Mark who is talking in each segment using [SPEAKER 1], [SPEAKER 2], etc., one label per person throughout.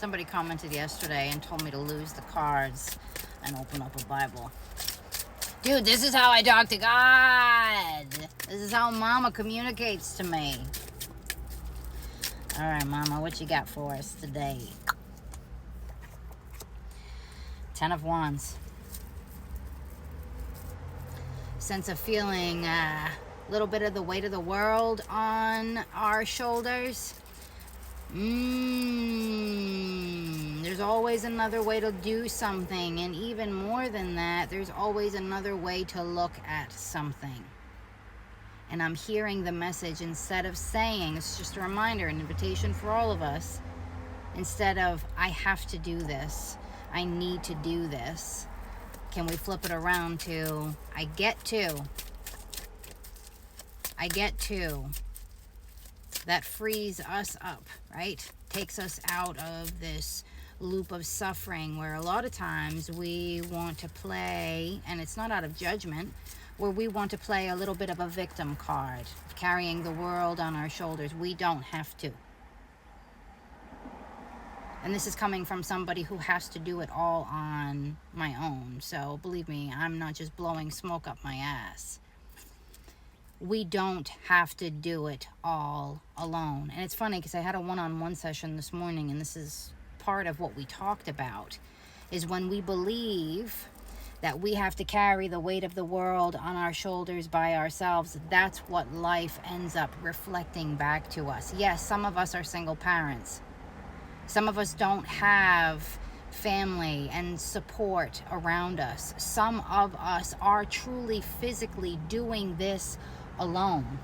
[SPEAKER 1] Somebody commented yesterday and told me to lose the cards and open up a Bible. Dude, this is how I talk to God. This is how Mama communicates to me. All right, Mama, what you got for us today? 10 of Wands. Sense of feeling a little bit of the weight of the world on our shoulders. There's always another way to do something, and even more than that, there's always another way to look at something. And I'm hearing the message, instead of saying, it's just a reminder, an invitation for all of us, instead of I have to do this, I need to do this, can we flip it around to I get to. That frees us up, right? Takes us out of this loop of suffering where a lot of times we want to play, and it's not out of judgment, where we want to play a little bit of a victim card, carrying the world on our shoulders. We don't have to. And this is coming from somebody who has to do it all on my own. So believe me, I'm not just blowing smoke up my ass. We don't have to do it all alone. And it's funny because I had a one-on-one session this morning, and this is part of what we talked about, is when we believe that we have to carry the weight of the world on our shoulders by ourselves, that's what life ends up reflecting back to us. Yes, some of us are single parents. Some of us don't have family and support around us. Some of us are truly physically doing this alone.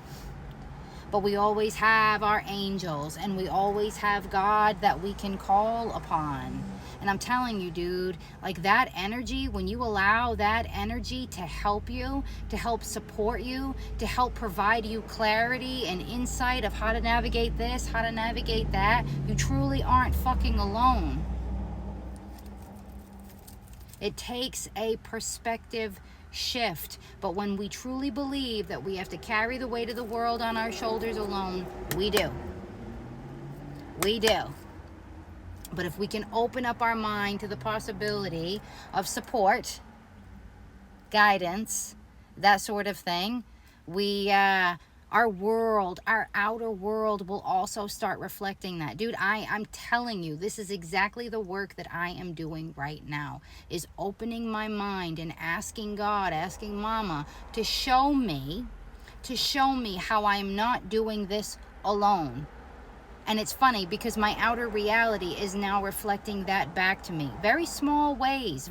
[SPEAKER 1] But we always have our angels, and we always have God that we can call upon. And I'm telling you, dude, like that energy, when you allow that energy to help you, to help support you, to help provide you clarity and insight of how to navigate this, how to navigate that, you truly aren't fucking alone. It takes a perspective shift, but when we truly believe that we have to carry the weight of the world on our shoulders alone, we do. But if we can open up our mind to the possibility of support, guidance, that sort of thing, our world, our outer world will also start reflecting that. Dude, I'm telling you, this is exactly the work that I am doing right now, is opening my mind and asking God, asking Mama to show me how I am not doing this alone. And it's funny because my outer reality is now reflecting that back to me. Very small ways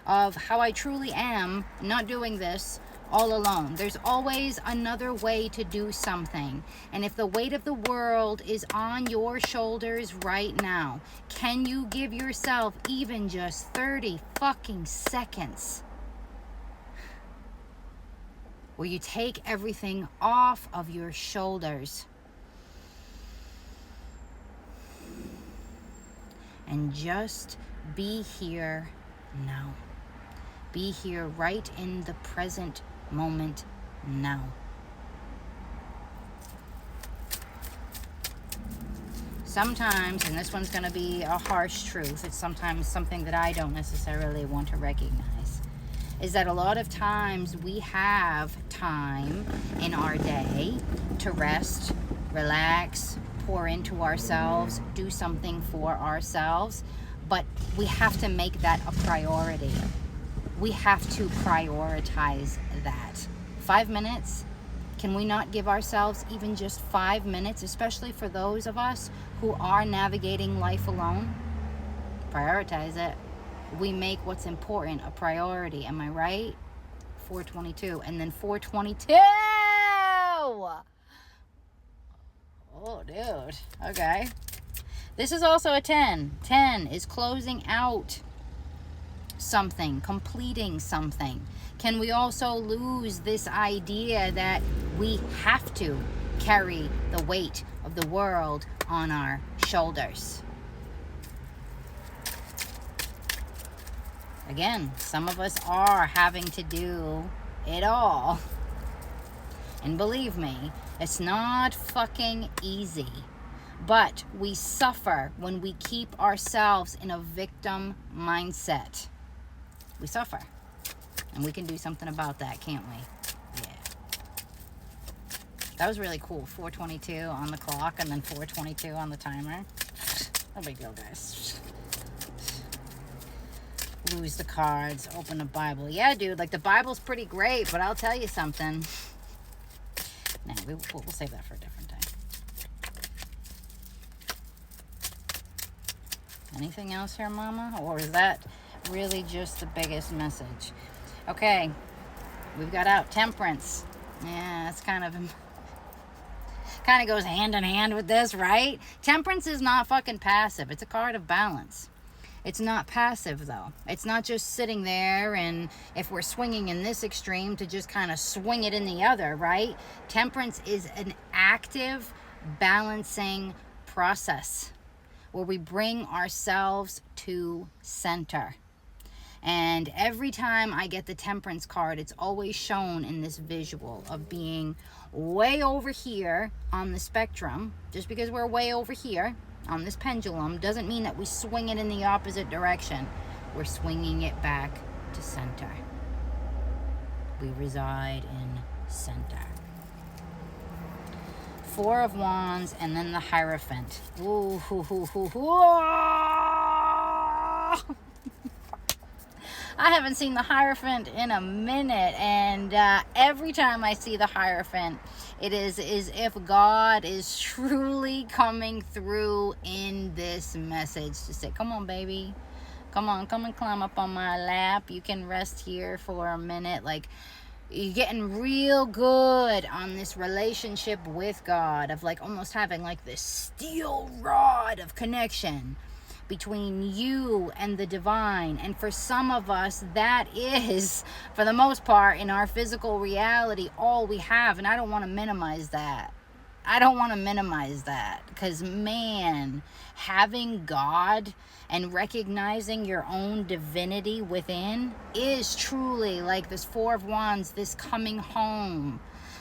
[SPEAKER 1] of how I truly am not doing this all alone. There's always another way to do something. And if the weight of the world is on your shoulders right now, can you give yourself even just 30 fucking seconds where you take everything off of your shoulders and just be here now? Be here right in the present moment now. Sometimes, and this one's going to be a harsh truth, it's sometimes something that I don't necessarily want to recognize, is that a lot of times we have time in our day to rest, relax, pour into ourselves, do something for ourselves, but we have to make that a priority. We have to prioritize that. 5 minutes? Can we not give ourselves even just 5 minutes, especially for those of us who are navigating life alone? Prioritize it. We make what's important a priority. Am I right? 422. And then 422! Oh, dude. Okay. This is also a 10. 10 is closing out something, completing something. Can we also lose this idea that we have to carry the weight of the world on our shoulders? Again, some of us are having to do it all. And believe me, it's not fucking easy. But we suffer when we keep ourselves in a victim mindset. We suffer. And we can do something about that, can't we? Yeah. That was really cool. 4:22 on the clock and then 4:22 on the timer. No big deal, guys. Lose the cards, open the Bible. Yeah, dude, like the Bible's pretty great, but I'll tell you something. Nah, we'll save that for a different time. Anything else here, Mama? Or is that really just the biggest message? Okay, we've got out Temperance. Yeah, that's kind of goes hand in hand with this, right? Temperance is not fucking passive. It's a card of balance. It's not passive, though. It's not just sitting there, and if we're swinging in this extreme, to just kind of swing it in the other, right? Temperance is an active, balancing process where we bring ourselves to center. And every time I get the Temperance card, it's always shown in this visual of being way over here on the spectrum. Just because we're way over here on this pendulum doesn't mean that we swing it in the opposite direction. We're swinging it back to center. We reside in center. Four of Wands and then the Hierophant. Ooh, hoo, hoo, hoo, hoo. I haven't seen the Hierophant in a minute, and every time I see the Hierophant, it is as if God is truly coming through in this message to say, come on, baby. Come on, come and climb up on my lap. You can rest here for a minute. Like, you're getting real good on this relationship with God, of like almost having like this steel rod of connection between you and the divine. And for some of us, that is, for the most part, in our physical reality, all we have. And I don't want to minimize that. I don't want to minimize that, because man, having God and recognizing your own divinity within is truly like this Four of Wands, this coming home,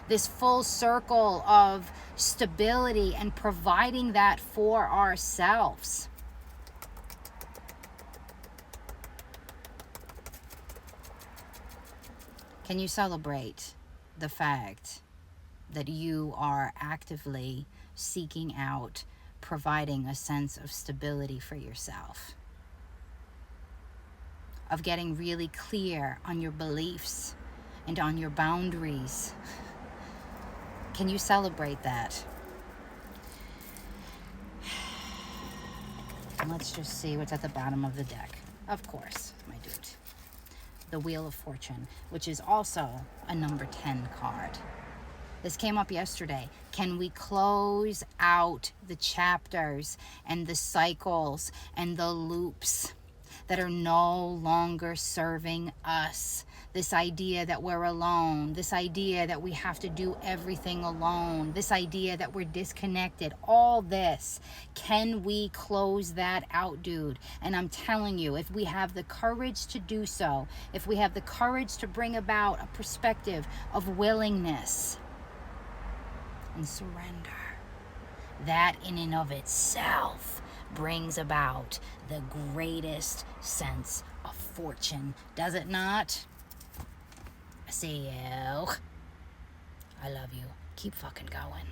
[SPEAKER 1] this full circle of stability and providing that for ourselves. Can you celebrate the fact that you are actively seeking out, providing a sense of stability for yourself? Of getting really clear on your beliefs and on your boundaries? Can you celebrate that? Let's just see what's at the bottom of the deck. Of course, my dude. The Wheel of Fortune, which is also a number 10 card. This came up yesterday. Can we close out the chapters and the cycles and the loops that are no longer serving us? This idea that we're alone, this idea that we have to do everything alone, this idea that we're disconnected, all this. Can we close that out, dude? And I'm telling you, if we have the courage to do so, if we have the courage to bring about a perspective of willingness and surrender, that in and of itself brings about the greatest sense of fortune, does it not? I see you. I love you. Keep fucking going.